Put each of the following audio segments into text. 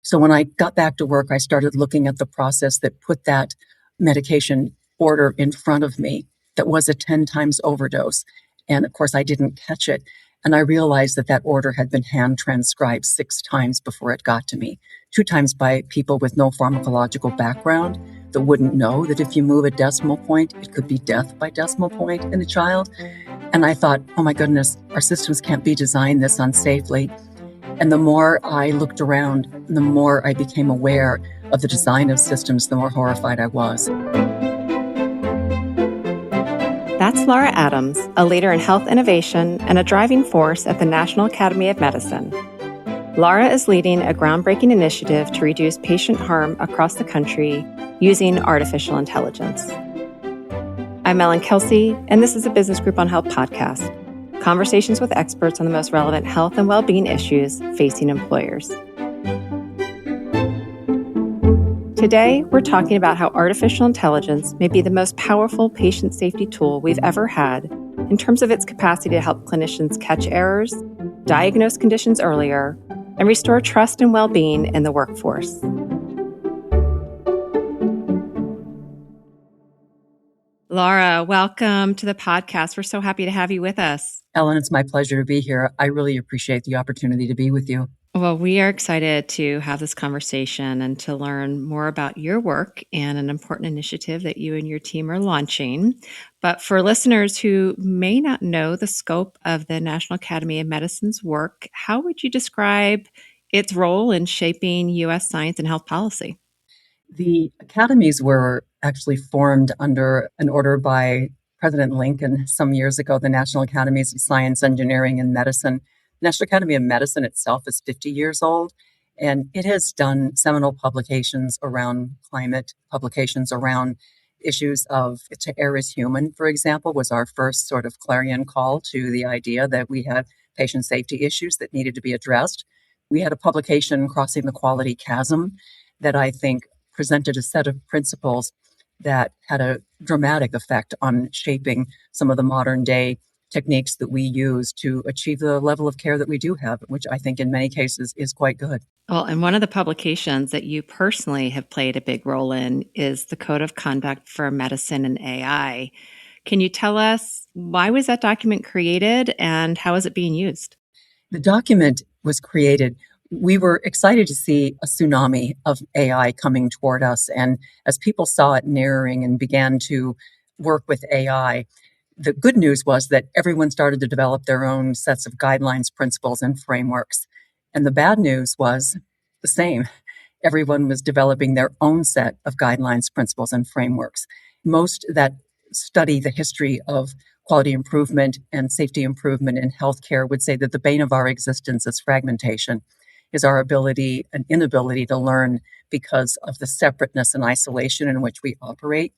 So when I got back to work, I started looking at the process that put that medication order in front of me that was a 10 times overdose. And of course, I didn't catch it. And I realized that that order had been hand transcribed 6 times before it got to me, 2 times by people with no pharmacological background that wouldn't know that if you move a decimal point, it could be death by decimal point in a child. And I thought, oh my goodness, our systems can't be designed this unsafely. And the more I looked around, the more I became aware of the design of systems, the more horrified I was. That's Laura Adams, a leader in health innovation and a driving force at the National Academy of Medicine. Laura is leading a groundbreaking initiative to reduce patient harm across the country using artificial intelligence. I'm Ellen Kelsey, and this is a Business Group on Health podcast, conversations with experts on the most relevant health and well-being issues facing employers. Today, we're talking about how artificial intelligence may be the most powerful patient safety tool we've ever had in terms of its capacity to help clinicians catch errors, diagnose conditions earlier, and restore trust and well-being in the workforce. Laura, welcome to the podcast. We're so happy to have you with us. Ellen, it's my pleasure to be here. I really appreciate the opportunity to be with you. Well, we are excited to have this conversation and to learn more about your work and an important initiative that you and your team are launching. But for listeners who may not know the scope of the National Academy of Medicine's work, how would you describe its role in shaping U.S. science and health policy? The academies were actually formed under an order by President Lincoln some years ago, the National Academies of Science, Engineering, and Medicine. The National Academy of Medicine itself is 50 years old, and it has done seminal publications around climate, publications around issues of to err is human, for example, was our first sort of clarion call to the idea that we had patient safety issues that needed to be addressed. We had a publication, Crossing the Quality Chasm, that I think presented a set of principles that had a dramatic effect on shaping some of the modern day techniques that we use to achieve the level of care that we do have, which I think in many cases is quite good. Well, and one of the publications that you personally have played a big role in is the Code of Conduct for Medicine and AI. Can you tell us why was that document created and how is it being used? The document was created. We were excited to see a tsunami of AI coming toward us. And as people saw it nearing and began to work with AI, the good news was that everyone started to develop their own sets of guidelines, principles, and frameworks. And the bad news was the same. Everyone was developing their own set of guidelines, principles, and frameworks. Most that study the history of quality improvement and safety improvement in healthcare would say that the bane of our existence is fragmentation, is our ability and inability to learn because of the separateness and isolation in which we operate.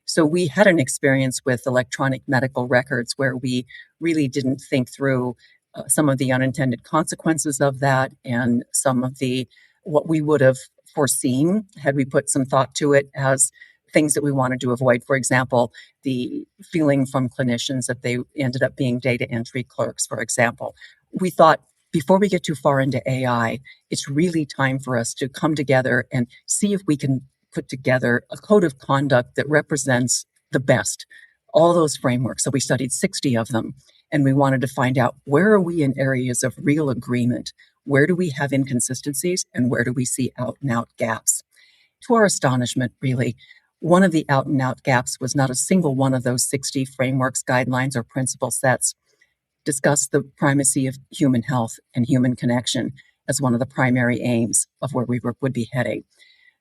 So we had an experience with electronic medical records where we really didn't think through some of the unintended consequences of that and some of the what we would have foreseen had we put some thought to it as things that we wanted to avoid. For example, the feeling from clinicians that they ended up being data entry clerks, for example. We thought before we get too far into AI, it's really time for us to come together and see if we can put together a code of conduct that represents the best, all those frameworks. So we studied 60 of them, and we wanted to find out where are we in areas of real agreement? Where do we have inconsistencies, and where do we see out-and-out gaps? To our astonishment, really, one of the out-and-out gaps was not a single one of those 60 frameworks, guidelines, or principle sets discussed the primacy of human health and human connection as one of the primary aims of where we would be heading.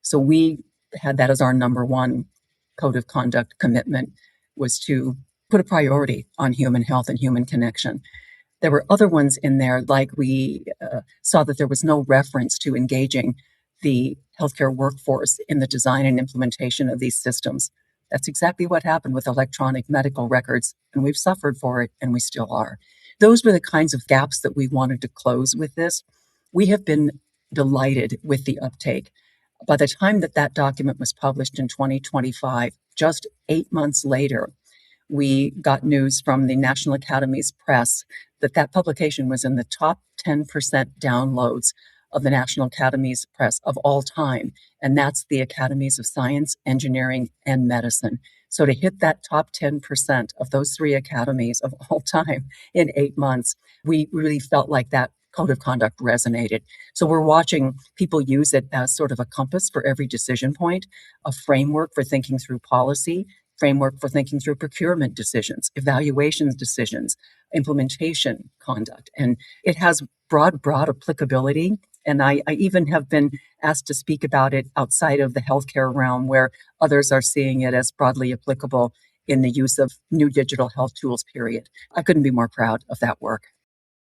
So we had that as our number one code of conduct commitment, was to put a priority on human health and human connection. There were other ones in there, like we saw that there was no reference to engaging the healthcare workforce in the design and implementation of these systems. That's exactly what happened with electronic medical records, and we've suffered for it, and we still are. Those were the kinds of gaps that we wanted to close with this. We have been delighted with the uptake. By the time that document was published in 2025, just 8 months later, we got news from the National Academy's press that publication was in the top 10% downloads of the National Academies Press of all time, and that's the Academies of Science, Engineering, and Medicine. So to hit that top 10% of those three academies of all time in 8 months, we really felt like that code of conduct resonated. So we're watching people use it as sort of a compass for every decision point, a framework for thinking through policy, framework for thinking through procurement decisions, evaluations decisions, implementation conduct. And it has broad applicability. And I even have been asked to speak about it outside of the healthcare realm where others are seeing it as broadly applicable in the use of new digital health tools, period. I couldn't be more proud of that work.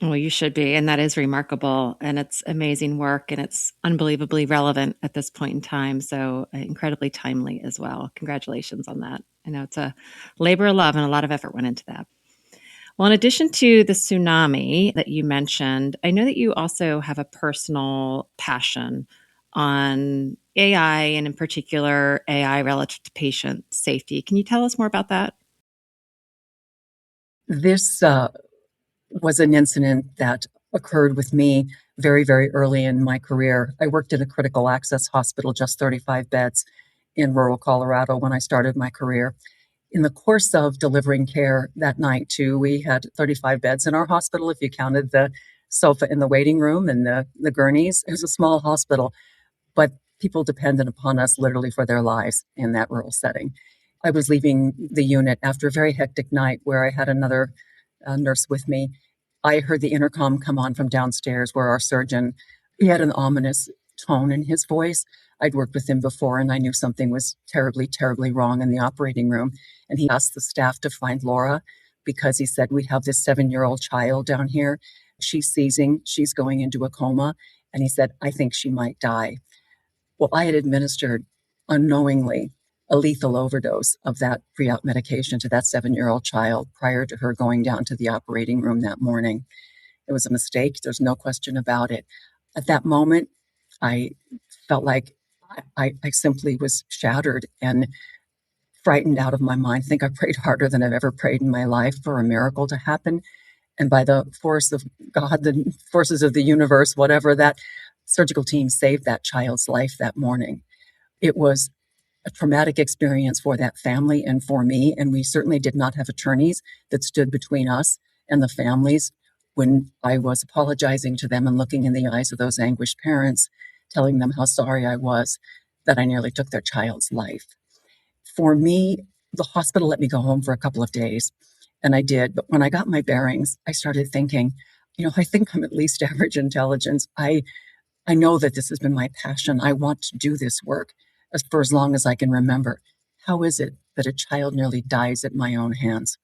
Well, you should be. And that is remarkable. And it's amazing work. And it's unbelievably relevant at this point in time. So incredibly timely as well. Congratulations on that. I know it's a labor of love and a lot of effort went into that. Well, in addition to the tsunami that you mentioned, I know that you also have a personal passion on AI and in particular AI relative to patient safety. Can you tell us more about that? This was an incident that occurred with me very early in my career. I worked in a critical access hospital, just 35 beds in rural Colorado when I started my career. In the course of delivering care that night, too, we had 35 beds in our hospital. If you counted the sofa in the waiting room and the gurneys, it was a small hospital, but people depended upon us literally for their lives in that rural setting. I was leaving the unit after a very hectic night where I had another nurse with me. I heard the intercom come on from downstairs where our surgeon, he had an ominous tone in his voice. I'd worked with him before and I knew something was terribly wrong in the operating room. And he asked the staff to find Laura because he said, we have this 7-year-old child down here. She's seizing, she's going into a coma. And he said, I think she might die. Well, I had administered unknowingly a lethal overdose of that pre-op medication to that 7-year-old child prior to her going down to the operating room that morning. It was a mistake. There's no question about it. At that moment, I felt like I simply was shattered and frightened out of my mind. I think I prayed harder than I've ever prayed in my life for a miracle to happen. And by the force of God, the forces of the universe, whatever, that surgical team saved that child's life that morning. It was a traumatic experience for that family and for me. And we certainly did not have attorneys that stood between us and the families when I was apologizing to them and looking in the eyes of those anguished parents, telling them how sorry I was that I nearly took their child's life. For me, the hospital let me go home for a couple of days, and I did. But when I got my bearings, I started thinking, I think I'm at least average intelligence. I know that this has been my passion. I want to do this work for as long as I can remember. How is it that a child nearly dies at my own hands?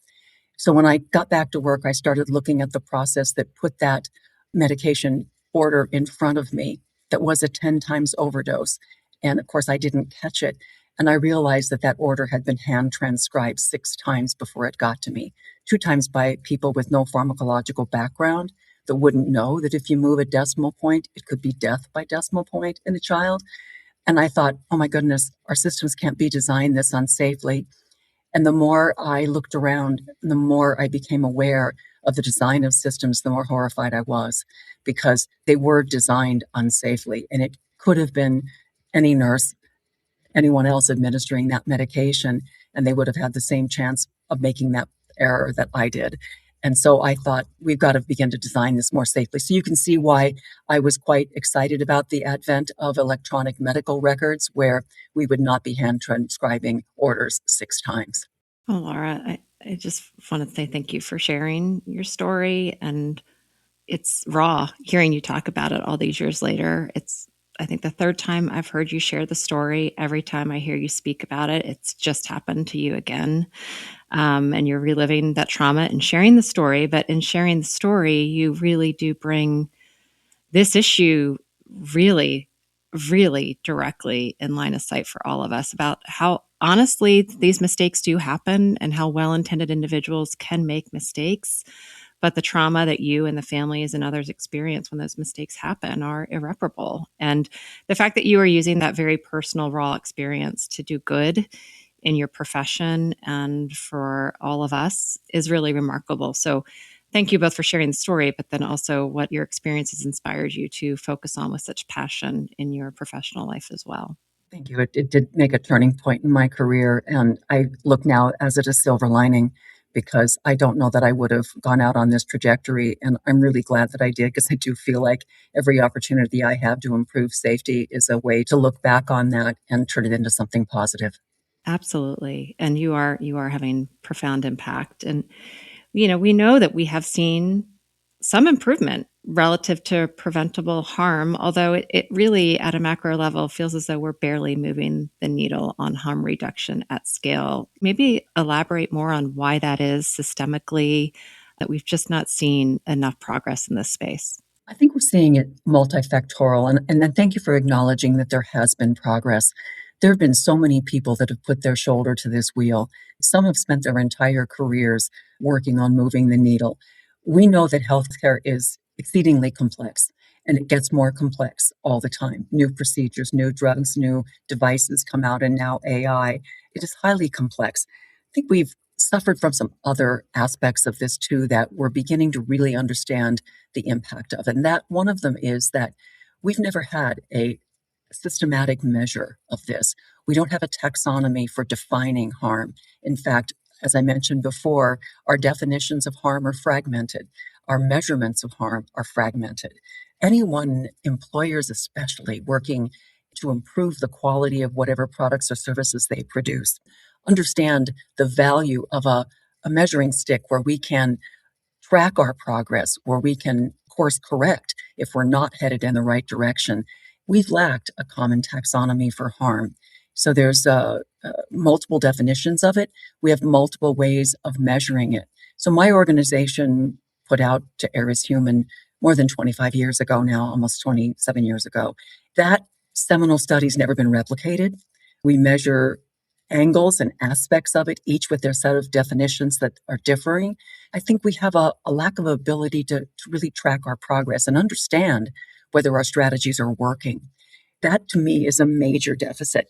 So when I got back to work, I started looking at the process that put that medication order in front of me that was a 10 times overdose. And of course, I didn't catch it. And I realized that that order had been hand transcribed 6 times before it got to me, 2 times by people with no pharmacological background that wouldn't know that if you move a decimal point, it could be death by decimal point in a child. And I thought, oh my goodness, our systems can't be designed this unsafely. And the more I looked around, the more I became aware of the design of systems, the more horrified I was because they were designed unsafely. And it could have been any nurse, anyone else administering that medication, and they would have had the same chance of making that error that I did. And so I thought, we've got to begin to design this more safely. So you can see why I was quite excited about the advent of electronic medical records, where we would not be hand transcribing orders 6 times. Oh, Laura, I just want to say thank you for sharing your story. And it's raw hearing you talk about it all these years later. It's, I think, the third time I've heard you share the story. Every time I hear you speak about it, it's just happened to you again. And you're reliving that trauma and sharing the story. But in sharing the story, you really do bring this issue really, really directly in line of sight for all of us about how honestly these mistakes do happen and how well-intended individuals can make mistakes. But the trauma that you and the families and others experience when those mistakes happen are irreparable. And the fact that you are using that very personal, raw experience to do good in your profession and for all of us is really remarkable. So Thank you both for sharing the story, but then also what your experiences inspired you to focus on with such passion in your professional life as well. Thank you. It did make a turning point in my career, and I look now as it a silver lining because I don't know that I would have gone out on this trajectory, and I'm really glad that I did because I do feel like every opportunity I have to improve safety is a way to look back on that and turn it into something positive. Absolutely. And you are having profound impact. And we know that we have seen some improvement relative to preventable harm, although it really, at a macro level, feels as though we're barely moving the needle on harm reduction at scale. Maybe elaborate more on why that is systemically, that we've just not seen enough progress in this space. I think we're seeing it multifactorial, and then thank you for acknowledging that there has been progress. There have been so many people that have put their shoulder to this wheel. Some have spent their entire careers working on moving the needle. We know that healthcare is exceedingly complex, and it gets more complex all the time. New procedures, new drugs, new devices come out, and now AI. It is highly complex. I think we've suffered from some other aspects of this too that we're beginning to really understand the impact of. And that one of them is that we've never had a systematic measure of this. We don't have a taxonomy for defining harm. In fact, as I mentioned before, our definitions of harm are fragmented. Our measurements of harm are fragmented. Anyone, employers especially, working to improve the quality of whatever products or services they produce, understand the value of a measuring stick where we can track our progress, where we can course correct if we're not headed in the right direction. We've lacked a common taxonomy for harm. So there's multiple definitions of it. We have multiple ways of measuring it. So my organization put out to Err is Human more than 25 years ago now, almost 27 years ago. That seminal study's never been replicated. We measure angles and aspects of it, each with their set of definitions that are differing. I think we have a lack of ability to really track our progress and understand whether our strategies are working. That to me is a major deficit.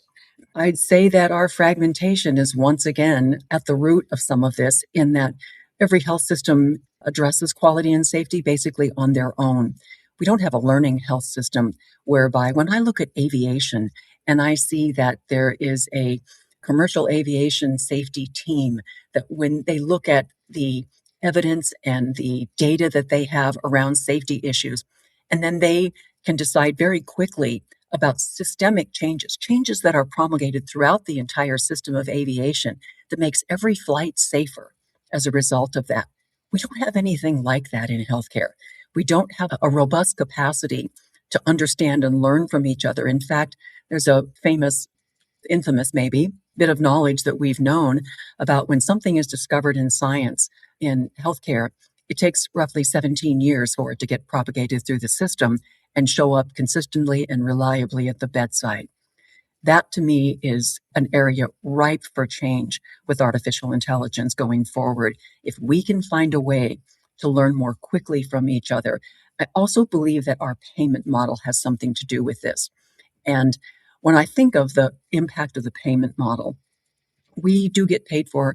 I'd say that our fragmentation is once again at the root of some of this, in that every health system addresses quality and safety basically on their own. We don't have a learning health system whereby when I look at aviation and I see that there is a commercial aviation safety team, that when they look at the evidence and the data that they have around safety issues, and then they can decide very quickly about systemic changes that are promulgated throughout the entire system of aviation that makes every flight safer as a result of that. We don't have anything like that in healthcare. We don't have a robust capacity to understand and learn from each other. In fact, there's a infamous maybe, bit of knowledge that we've known about when something is discovered in science in healthcare. It takes roughly 17 years for it to get propagated through the system and show up consistently and reliably at the bedside. That to me is an area ripe for change with artificial intelligence going forward. If we can find a way to learn more quickly from each other, I also believe that our payment model has something to do with this. And when I think of the impact of the payment model, we do get paid for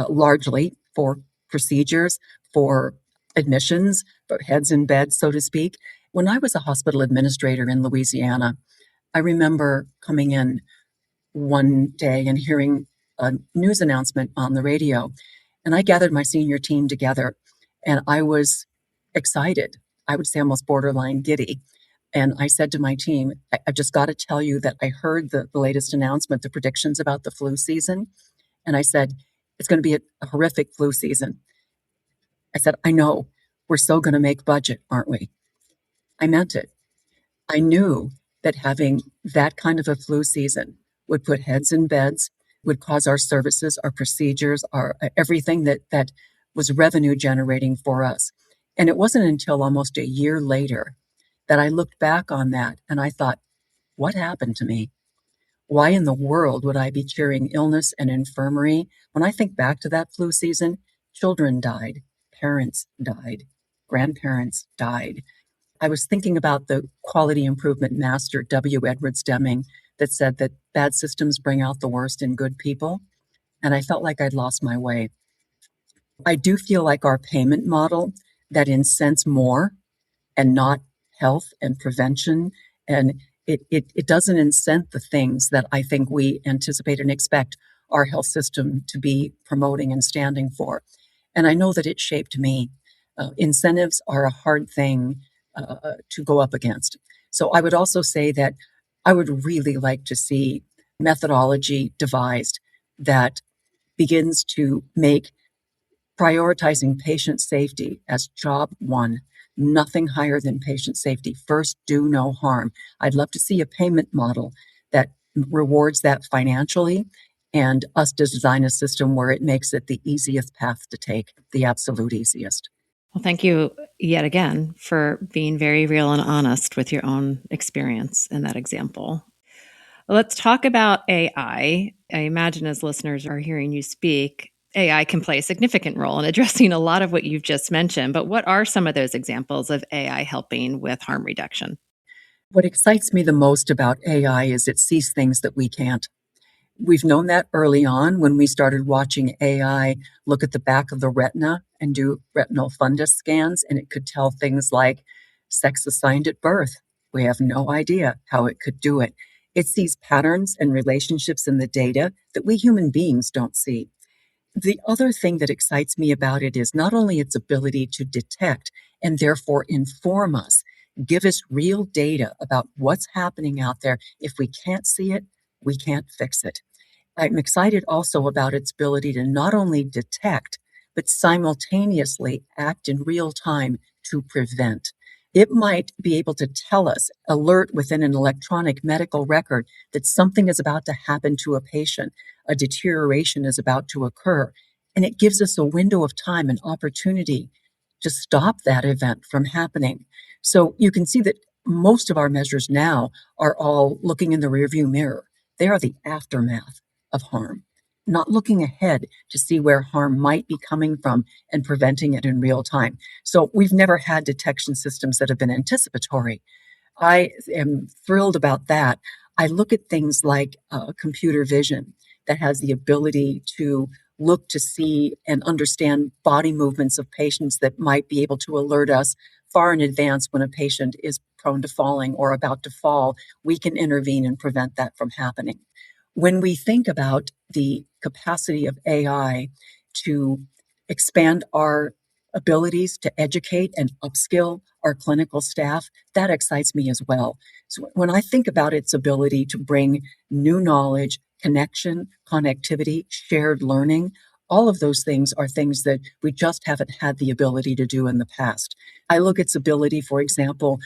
largely for procedures, for admissions, for heads in bed, so to speak. When I was a hospital administrator in Louisiana, I remember coming in one day and hearing a news announcement on the radio. And I gathered my senior team together and I was excited. I would say almost borderline giddy. And I said to my team, I've just got to tell you that I heard the latest announcement, the predictions about the flu season. And I said, it's going to be a horrific flu season. I said, I know we're so going to make budget, aren't we? I meant it. I knew that having that kind of a flu season would put heads in beds, would cause our services, our procedures, our everything that was revenue generating for us. And it wasn't until almost a year later that I looked back on that and I thought, what happened to me? Why in the world would I be cheering illness and infirmary? When I think back to that flu season, children died, parents died, grandparents died. I was thinking about the quality improvement master, W. Edwards Deming, that said that bad systems bring out the worst in good people. And I felt like I'd lost my way. I do feel like our payment model that incents more and not health and prevention, and it doesn't incent the things that I think we anticipate and expect our health system to be promoting and standing for. And I know that it shaped me. Incentives are a hard thing to go up against. So I would also say that I would really like to see methodology devised that begins to make prioritizing patient safety as job one, nothing higher than patient safety. First, do no harm. I'd love to see a payment model that rewards that financially and us to design a system where it makes it the easiest path to take, the absolute easiest. Well, thank you yet again for being very real and honest with your own experience in that example. Let's talk about AI. I imagine as listeners are hearing you speak, AI can play a significant role in addressing a lot of what you've just mentioned. But what are some of those examples of AI helping with harm reduction? What excites me the most about AI is it sees things that we can't. We've known that early on when we started watching AI look at the back of the retina and do retinal fundus scans, and it could tell things like sex assigned at birth. We have no idea how it could do it. It sees patterns and relationships in the data that we human beings don't see. The other thing that excites me about it is not only its ability to detect and therefore inform us, give us real data about what's happening out there. If we can't see it, we can't fix it. I'm excited also about its ability to not only detect, but simultaneously act in real time to prevent. It might be able to tell us, alert within an electronic medical record that something is about to happen to a patient, a deterioration is about to occur. And it gives us a window of time and opportunity to stop that event from happening. So you can see that most of our measures now are all looking in the rearview mirror. They are the aftermath of harm, not looking ahead to see where harm might be coming from and preventing it in real time. So we've never had detection systems that have been anticipatory. I am thrilled about that. I look at things like computer vision that has the ability to look to see and understand body movements of patients that might be able to alert us far in advance when a patient is prone to falling or about to fall. We can intervene and prevent that from happening. When we think about the capacity of AI to expand our abilities to educate and upskill our clinical staff, that excites me as well. So when I think about its ability to bring new knowledge, connection, connectivity, shared learning, all of those things are things that we just haven't had the ability to do in the past. I look at its ability, for example,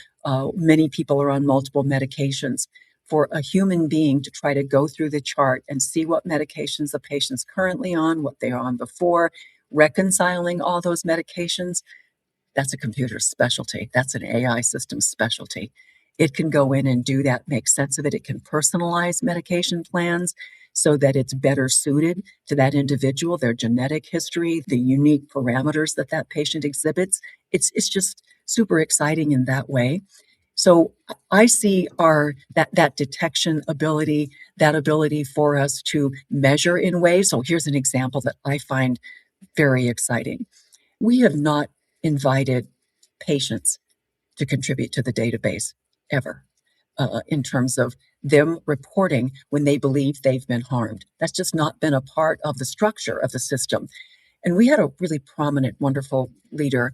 many people are on multiple medications. For a human being to try to go through the chart and see what medications the patient's currently on, what they are on before, reconciling all those medications, that's a computer specialty. That's an AI system specialty. It can go in and do that, make sense of it. It can personalize medication plans so that it's better suited to that individual, their genetic history, the unique parameters that that patient exhibits. It's just super exciting in that way. So I see that detection ability, that ability for us to measure in ways. So here's an example that I find very exciting. We have not invited patients to contribute to the database ever, in terms of them reporting when they believe they've been harmed. That's just not been a part of the structure of the system. And we had a really prominent, wonderful leader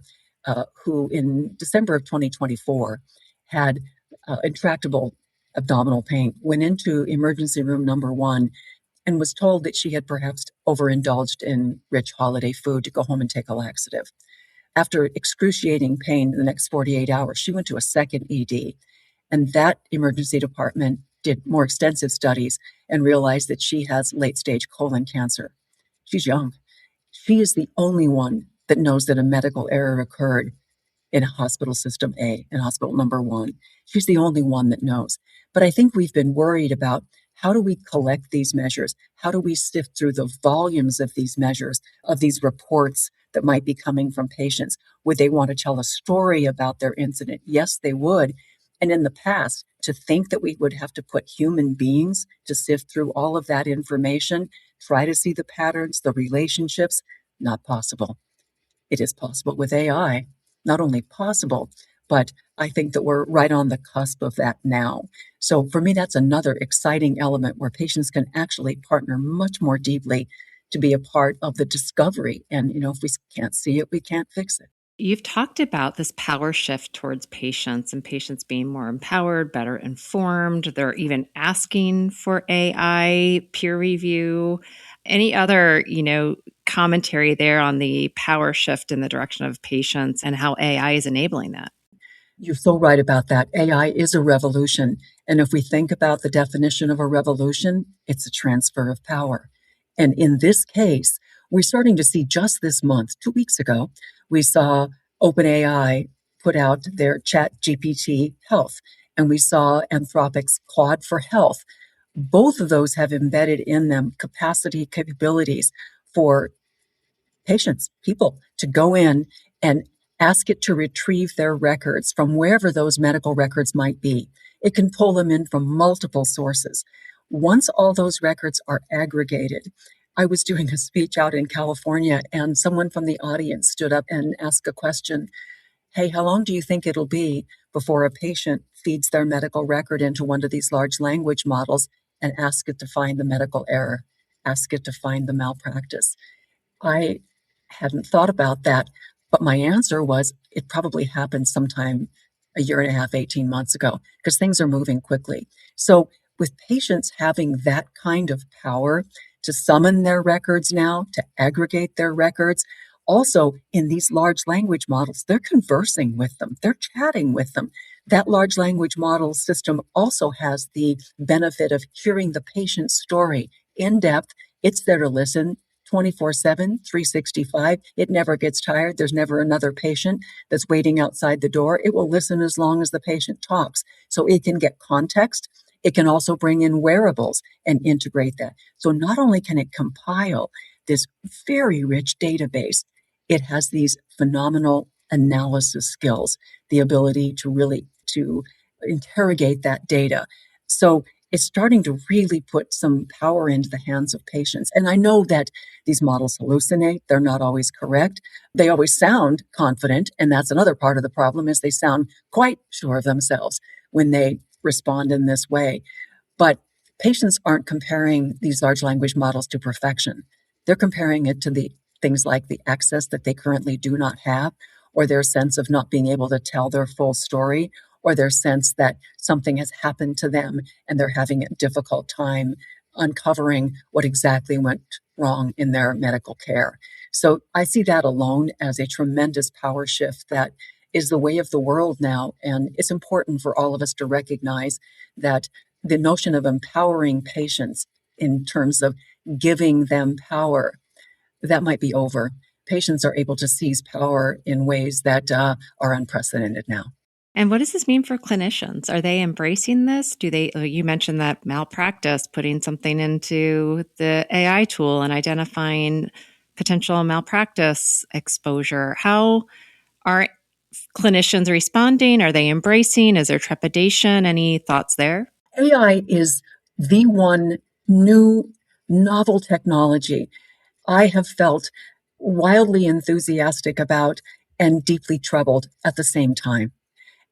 who in December of 2024 had intractable abdominal pain, went into emergency room number one, and was told that she had perhaps overindulged in rich holiday food to go home and take a laxative. After excruciating pain in the next 48 hours, she went to a second ED, and that emergency department did more extensive studies and realized that she has late stage colon cancer. She's young. She is the only one that knows that a medical error occurred in hospital system A, in hospital number one. She's the only one that knows. But I think we've been worried about how do we collect these measures? How do we sift through the volumes of these measures, of these reports that might be coming from patients? Would they want to tell a story about their incident? Yes, they would. And in the past, to think that we would have to put human beings to sift through all of that information, try to see the patterns, the relationships, not possible. it is possible with AI. Not only possible, but I think that we're right on the cusp of that now. So for me, that's another exciting element where patients can actually partner much more deeply to be a part of the discovery. And, if we can't see it, we can't fix it. You've talked about this power shift towards patients and patients being more empowered, better informed. They're even asking for AI peer review. Any other, commentary there on the power shift in the direction of patients and how AI is enabling that? You're so right about that. AI is a revolution. And if we think about the definition of a revolution, it's a transfer of power. And in this case, we're starting to see just this month, 2 weeks ago, we saw OpenAI put out their Chat GPT Health, and we saw Anthropic's Claude for Health. Both of those have embedded in them capabilities for patients, people, to go in and ask it to retrieve their records from wherever those medical records might be. It can pull them in from multiple sources. Once all those records are aggregated, I was doing a speech out in California, and someone from the audience stood up and asked a question. Hey, how long do you think it'll be before a patient feeds their medical record into one of these large language models and ask it to find the medical error, ask it to find the malpractice? I hadn't thought about that, but my answer was it probably happened sometime a year and a half, 18 months ago, because things are moving quickly. So, with patients having that kind of power to summon their records now, to aggregate their records, also in these large language models, they're conversing with them, they're chatting with them. That large language model system also has the benefit of hearing the patient's story in depth. It's there to listen 24/7, 365. It never gets tired. There's never another patient that's waiting outside the door. It will listen as long as the patient talks. So it can get context. It can also bring in wearables and integrate that. So not only can it compile this very rich database, it has these phenomenal analysis skills, the ability to really to interrogate that data. So it's starting to really put some power into the hands of patients. And I know that these models hallucinate. They're not always correct. They always sound confident. And that's another part of the problem is they sound quite sure of themselves when they respond in this way. But patients aren't comparing these large language models to perfection. They're comparing it to the things like the access that they currently do not have, or their sense of not being able to tell their full story, or their sense that something has happened to them and they're having a difficult time uncovering what exactly went wrong in their medical care. So I see that alone as a tremendous power shift that is the way of the world now. And it's important for all of us to recognize that the notion of empowering patients in terms of giving them power, that might be over. Patients are able to seize power in ways that are unprecedented now. And what does this mean for clinicians? Are they embracing this? You mentioned that malpractice, putting something into the AI tool and identifying potential malpractice exposure. How are clinicians responding? Are they embracing? Is there trepidation? Any thoughts there? AI is the one new novel technology I have felt wildly enthusiastic about and deeply troubled at the same time.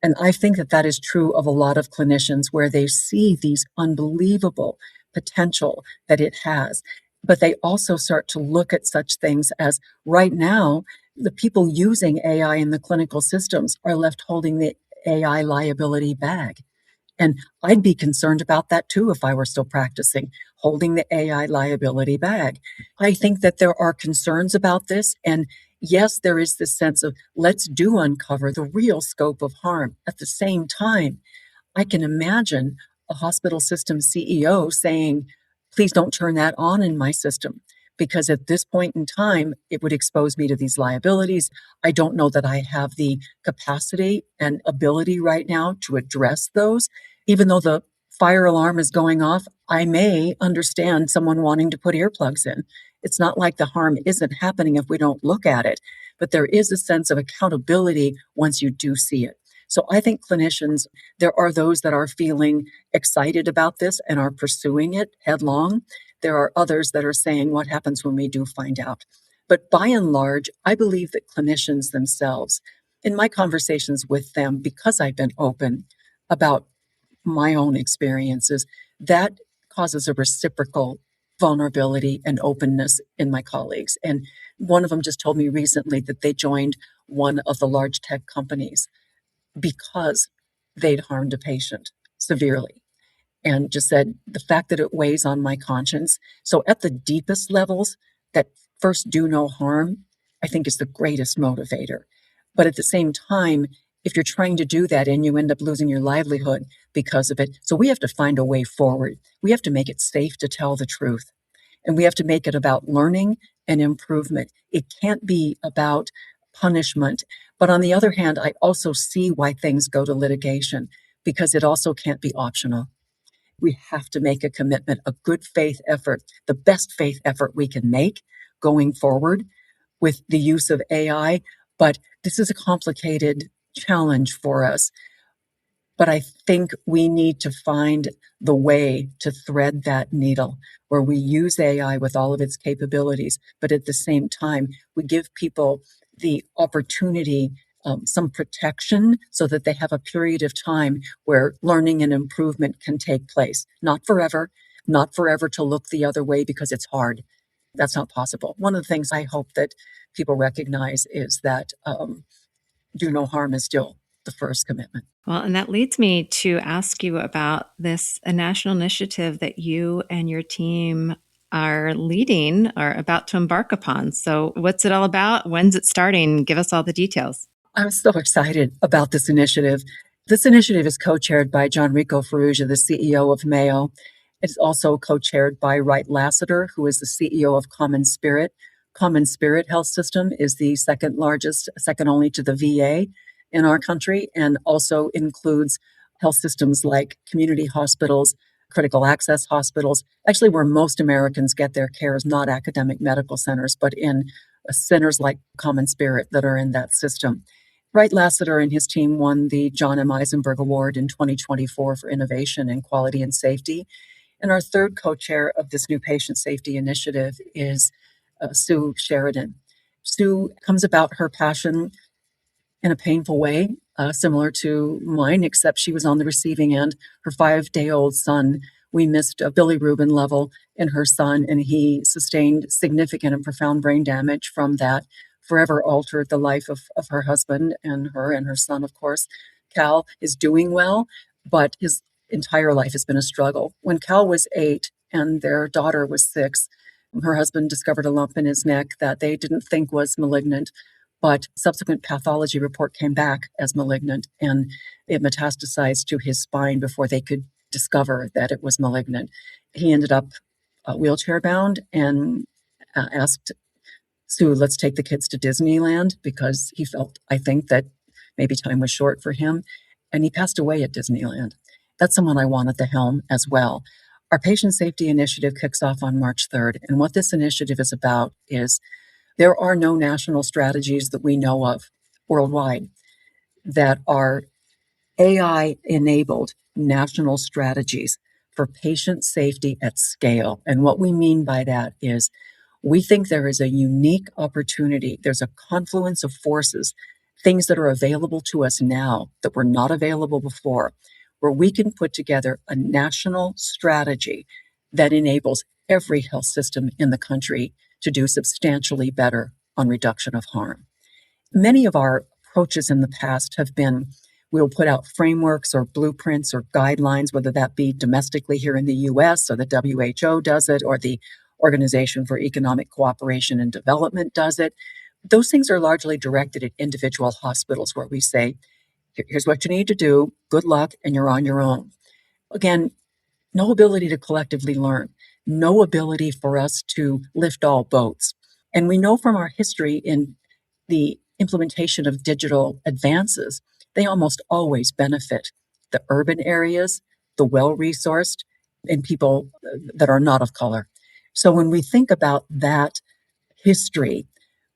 And I think that that is true of a lot of clinicians where they see these unbelievable potential that it has. But they also start to look at such things as right now, the people using AI in the clinical systems are left holding the AI liability bag. And I'd be concerned about that too if I were still practicing, holding the AI liability bag. I think that there are concerns about this. And yes, there is this sense of let's do uncover the real scope of harm. At the same time, I can imagine a hospital system CEO saying, please don't turn that on in my system. Because at this point in time, it would expose me to these liabilities. I don't know that I have the capacity and ability right now to address those. Even though the fire alarm is going off, I may understand someone wanting to put earplugs in. It's not like the harm isn't happening if we don't look at it, but there is a sense of accountability once you do see it. So I think clinicians, there are those that are feeling excited about this and are pursuing it headlong. There are others that are saying, what happens when we do find out? But by and large, I believe that clinicians themselves, in my conversations with them, because I've been open about my own experiences, that causes a reciprocal vulnerability and openness in my colleagues. And one of them just told me recently that they joined one of the large tech companies because they'd harmed a patient severely, and just said the fact that it weighs on my conscience. So at the deepest levels, that first do no harm, I think is the greatest motivator. But at the same time, if you're trying to do that and you end up losing your livelihood because of it, so we have to find a way forward. We have to make it safe to tell the truth. And we have to make it about learning and improvement. It can't be about punishment. But on the other hand, I also see why things go to litigation, because it also can't be optional. We have to make a commitment, a good faith effort, the best faith effort we can make going forward with the use of AI. But this is a complicated challenge for us. But I think we need to find the way to thread that needle where we use AI with all of its capabilities, but at the same time, we give people the opportunity, some protection so that they have a period of time where learning and improvement can take place. Not forever, not forever to look the other way because it's hard. That's not possible. One of the things I hope that people recognize is that do no harm is still the first commitment. Well, and that leads me to ask you about this a national initiative that you and your team are leading or about to embark upon. So, what's it all about? When's it starting? Give us all the details. I'm so excited about this initiative. This initiative is co-chaired by John Rico Farrugia, the CEO of Mayo. It's also co-chaired by Wright Lassiter, who is the CEO of Common Spirit. Common Spirit Health System is the second largest, second only to the VA in our country, and also includes health systems like community hospitals, critical access hospitals. Actually, where most Americans get their care is not academic medical centers, but in centers like Common Spirit that are in that system. Wright Lassiter and his team won the John M. Eisenberg Award in 2024 for innovation in quality and safety. And our third co-chair of this new patient safety initiative is Sue Sheridan. Sue comes about her passion in a painful way, similar to mine, except she was on the receiving end. Her 5-day-old son, we missed a bilirubin level in her son, and he sustained significant and profound brain damage from that, forever altered the life of her husband and her son, of course. Cal is doing well, but his entire life has been a struggle. When Cal was 8 and their daughter was 6, her husband discovered a lump in his neck that they didn't think was malignant, but subsequent pathology report came back as malignant, and it metastasized to his spine before they could discover that it was malignant. He ended up wheelchair bound and asked Sue, let's take the kids to Disneyland, because he felt, I think, that maybe time was short for him. And he passed away at Disneyland. That's someone I want at the helm as well. Our patient safety initiative kicks off on March 3rd. And what this initiative is about is there are no national strategies that we know of worldwide that are AI-enabled national strategies for patient safety at scale. And what we mean by that is we think there is a unique opportunity. There's a confluence of forces, things that are available to us now that were not available before, where we can put together a national strategy that enables every health system in the country to do substantially better on reduction of harm. Many of our approaches in the past have been we'll put out frameworks or blueprints or guidelines, whether that be domestically here in the US or the WHO does it, or the Organization for Economic Cooperation and Development does it. Those things are largely directed at individual hospitals where we say, here's what you need to do, good luck, and you're on your own. Again, no ability to collectively learn, no ability for us to lift all boats. And we know from our history in the implementation of digital advances, they almost always benefit the urban areas, the well-resourced, and people that are not of color. So when we think about that history,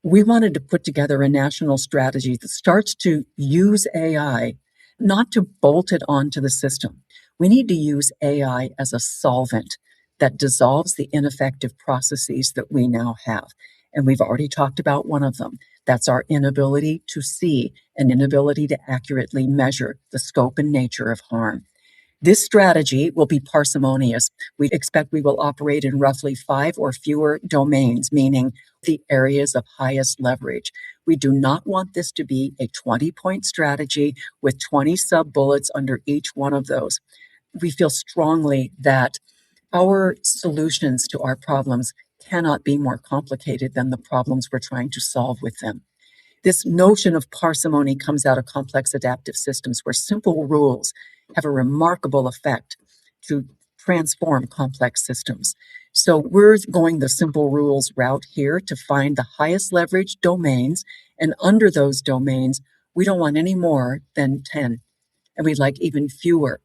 we wanted to put together a national strategy that starts to use AI, not to bolt it onto the system. We need to use AI as a solvent that dissolves the ineffective processes that we now have. And we've already talked about one of them. That's our inability to see and inability to accurately measure the scope and nature of harm. This strategy will be parsimonious. We expect we will operate in roughly 5 or fewer domains, meaning the areas of highest leverage. We do not want this to be a 20-point strategy with 20 sub-bullets under each one of those. We feel strongly that our solutions to our problems cannot be more complicated than the problems we're trying to solve with them. This notion of parsimony comes out of complex adaptive systems where simple rules have a remarkable effect to transform complex systems. So we're going the simple rules route here to find the highest leverage domains. And under those domains, we don't want any more than 10. And we'd like even fewer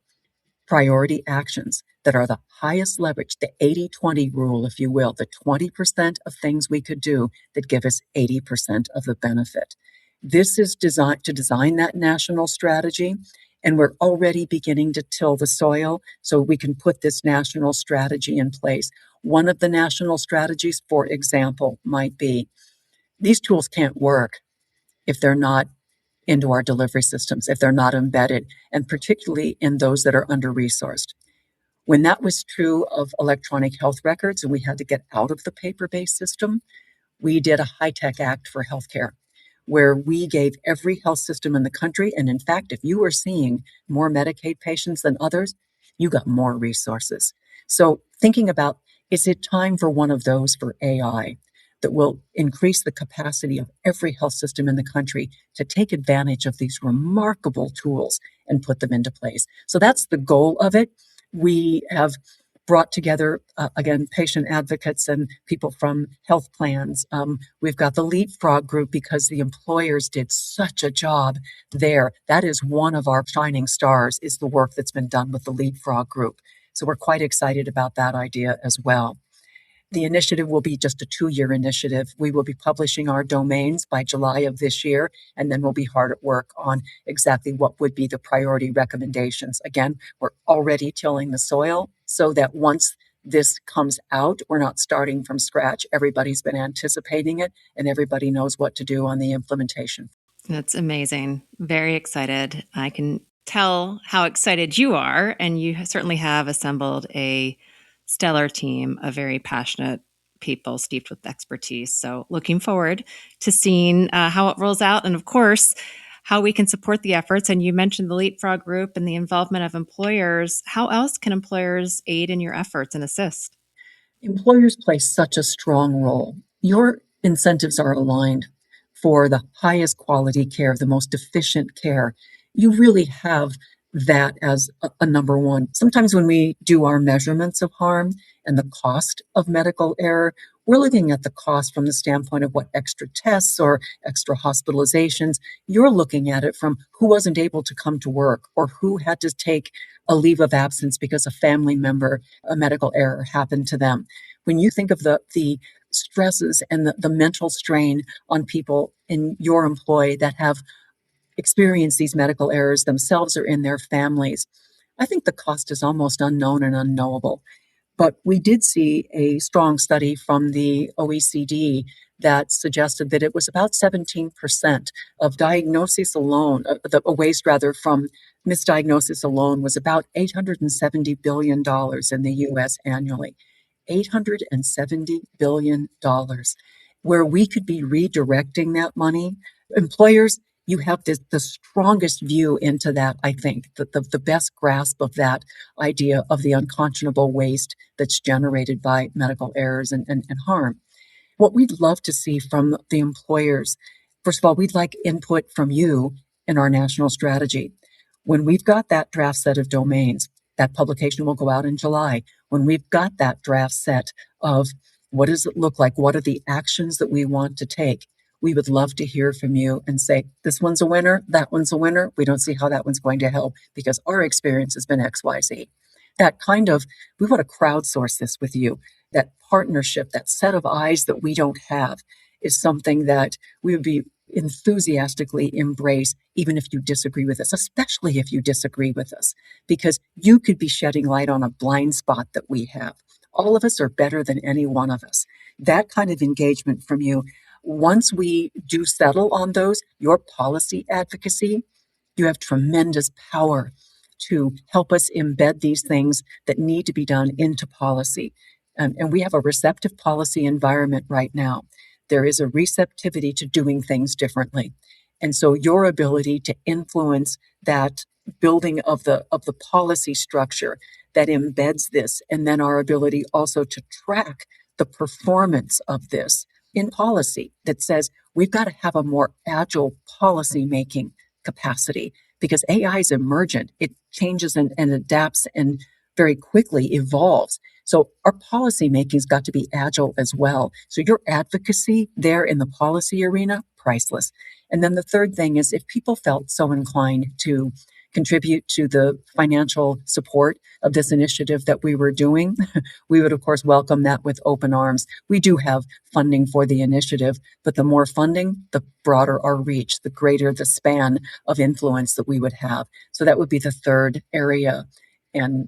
priority actions that are the highest leverage, the 80-20 rule, if you will, the 20% of things we could do that give us 80% of the benefit. This is designed to design that national strategy, and we're already beginning to till the soil so we can put this national strategy in place. One of the national strategies, for example, might be these tools can't work if they're not into our delivery systems, if they're not embedded, and particularly in those that are under-resourced. When that was true of electronic health records and we had to get out of the paper-based system, we did a high-tech act for healthcare where we gave every health system in the country, and in fact, if you were seeing more Medicaid patients than others, you got more resources. So thinking about, is it time for one of those for AI that will increase the capacity of every health system in the country to take advantage of these remarkable tools and put them into place? So that's the goal of it. We have brought together, again, patient advocates and people from health plans. We've got the Leapfrog group because the employers did such a job there. That is one of our shining stars, is the work that's been done with the Leapfrog group. So we're quite excited about that idea as well. The initiative will be just a 2-year initiative. We will be publishing our domains by July of this year, and then we'll be hard at work on exactly what would be the priority recommendations. Again, we're already tilling the soil so that once this comes out, we're not starting from scratch. Everybody's been anticipating it, and everybody knows what to do on the implementation. That's amazing. Very excited. I can tell how excited you are, and you certainly have assembled a stellar team of very passionate people steeped with expertise. So looking forward to seeing how it rolls out, and of course, how we can support the efforts. And you mentioned the Leapfrog group and the involvement of employers. How else can employers aid in your efforts and assist? Employers play such a strong role. Your incentives are aligned for the highest quality care, the most efficient care. You really have that as a number one. Sometimes when we do our measurements of harm and the cost of medical error, we're looking at the cost from the standpoint of what extra tests or extra hospitalizations. You're looking at it from who wasn't able to come to work or who had to take a leave of absence because a family member, a medical error happened to them. When you think of the stresses and the mental strain on people in your employ that have experienced these medical errors themselves or in their families, I think the cost is almost unknown and unknowable. But we did see a strong study from the OECD that suggested that it was about 17% of diagnosis alone, the waste rather from misdiagnosis alone was about $870 billion in the US annually. $870 billion, where we could be redirecting that money. Employers, you have the strongest view into that, I think, the best grasp of that idea of the unconscionable waste that's generated by medical errors and harm. What we'd love to see from the employers, first of all, we'd like input from you in our national strategy. When we've got that draft set of domains, that publication will go out in July. When we've got that draft set of what does it look like, what are the actions that we want to take, we would love to hear from you and say, this one's a winner, that one's a winner. We don't see how that one's going to help because our experience has been XYZ. That kind of, we want to crowdsource this with you. That partnership, that set of eyes that we don't have is something that we would be enthusiastically embrace, even if you disagree with us, especially if you disagree with us, because you could be shedding light on a blind spot that we have. All of us are better than any one of us. that kind of engagement from you. Once we do settle on those, your policy advocacy, you have tremendous power to help us embed these things that need to be done into policy. And we have a receptive policy environment right now. There is a receptivity to doing things differently. And so your ability to influence that building of the policy structure that embeds this, and then our ability also to track the performance of this in policy that says we've got to have a more agile policy making capacity because AI is emergent. It changes and adapts and very quickly evolves. So our policy making's got to be agile as well. So your advocacy there in the policy arena, priceless. And then the third thing is if people felt so inclined to contribute to the financial support of this initiative that we were doing, we would, of course, welcome that with open arms. We do have funding for the initiative, but the more funding, the broader our reach, the greater the span of influence that we would have. So that would be the third area. And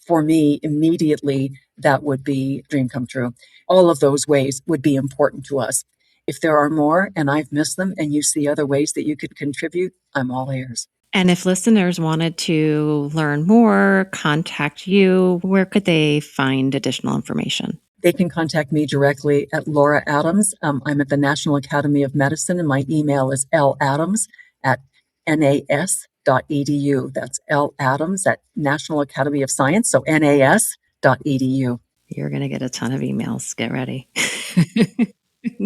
for me, immediately, that would be dream come true. All of those ways would be important to us. If there are more and I've missed them and you see other ways that you could contribute, I'm all ears. And if listeners wanted to learn more, contact you, where could they find additional information? They can contact me directly at Laura Adams. I'm at the National Academy of Medicine, and my email is ladams@nas.edu. That's ladams at National Academy of Science, so nas.edu. You're going to get a ton of emails. Get ready.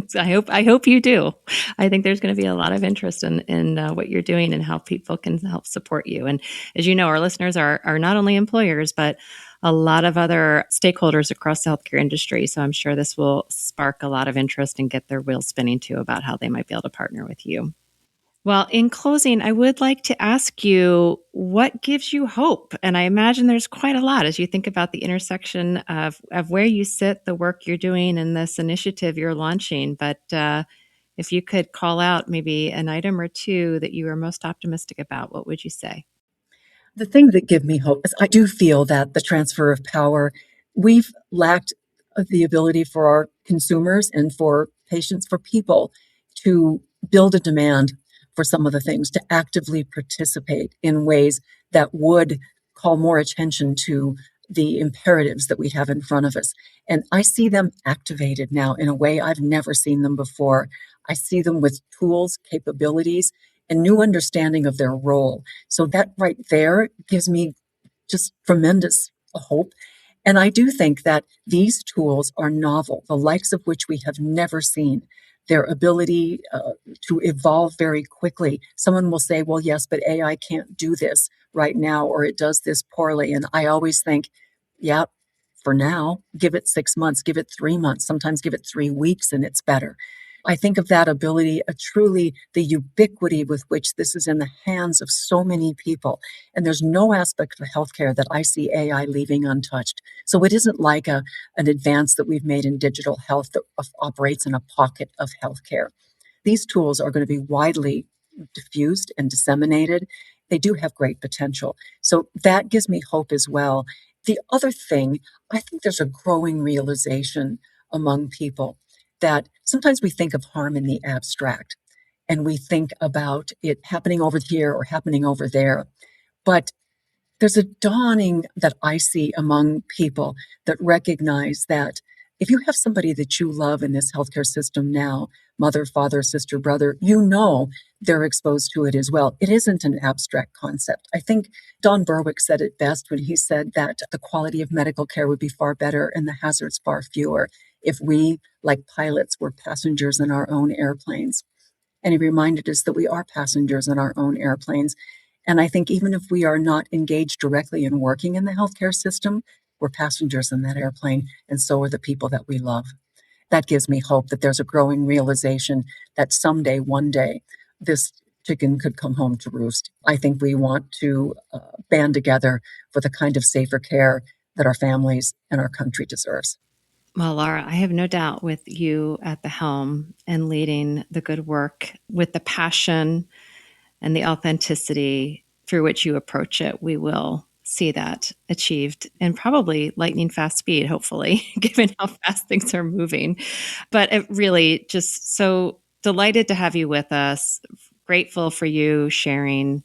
So I hope you do. I think there's going to be a lot of interest in what you're doing and how people can help support you. And as you know, our listeners are not only employers, but a lot of other stakeholders across the healthcare industry. So I'm sure this will spark a lot of interest and get their wheels spinning too about how they might be able to partner with you. Well, in closing, I would like to ask you what gives you hope? And I imagine there's quite a lot as you think about the intersection of where you sit, the work you're doing, and this initiative you're launching. But if you could call out maybe an item or two that you are most optimistic about, what would you say? The thing that gives me hope is I do feel that the transfer of power, we've lacked the ability for our consumers and for patients, for people to build a demand for some of the things, to actively participate in ways that would call more attention to the imperatives that we have in front of us. And I see them activated now in a way I've never seen them before. I see them with tools, capabilities, and new understanding of their role. So that right there gives me just tremendous hope. And I do think that these tools are novel, the likes of which we have never seen. Their ability to evolve very quickly. Someone will say, well, yes, but AI can't do this right now, or it does this poorly. And I always think, yeah, for now, give it 6 months, give it 3 months, sometimes give it 3 weeks, and it's better. I think of that ability, truly the ubiquity with which this is in the hands of so many people. And there's no aspect of healthcare that I see AI leaving untouched. So it isn't like an advance that we've made in digital health that operates in a pocket of healthcare. These tools are going to be widely diffused and disseminated. They do have great potential. So that gives me hope as well. The other thing, I think there's a growing realization among people that sometimes we think of harm in the abstract and we think about it happening over here or happening over there. But there's a dawning that I see among people that recognize that if you have somebody that you love in this healthcare system now, mother, father, sister, brother, you know they're exposed to it as well. It isn't an abstract concept. I think Don Berwick said it best when he said that the quality of medical care would be far better and the hazards far fewer if we, like pilots, were passengers in our own airplanes. And he reminded us that we are passengers in our own airplanes. And I think even if we are not engaged directly in working in the healthcare system, we're passengers in that airplane, and so are the people that we love. That gives me hope that there's a growing realization that someday, one day, this chicken could come home to roost. I think we want to band together for the kind of safer care that our families and our country deserves. Well, Laura, I have no doubt with you at the helm and leading the good work with the passion and the authenticity through which you approach it, we will see that achieved in probably lightning fast speed, hopefully, given how fast things are moving. But it really just so delighted to have you with us. Grateful for you sharing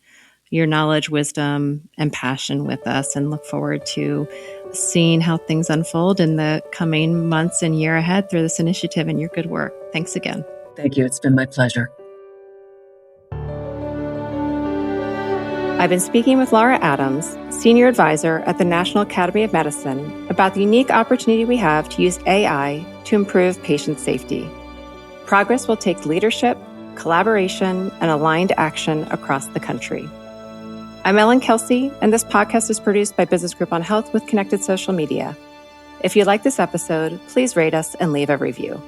your knowledge, wisdom, and passion with us, and look forward to seeing how things unfold in the coming months and year ahead through this initiative and your good work. Thanks again. Thank you. It's been my pleasure. I've been speaking with Laura Adams, Senior Advisor at the National Academy of Medicine, about the unique opportunity we have to use AI to improve patient safety. Progress will take leadership, collaboration, and aligned action across the country. I'm Ellen Kelsey, and this podcast is produced by Business Group on Health with Connected Social Media. If you like this episode, please rate us and leave a review.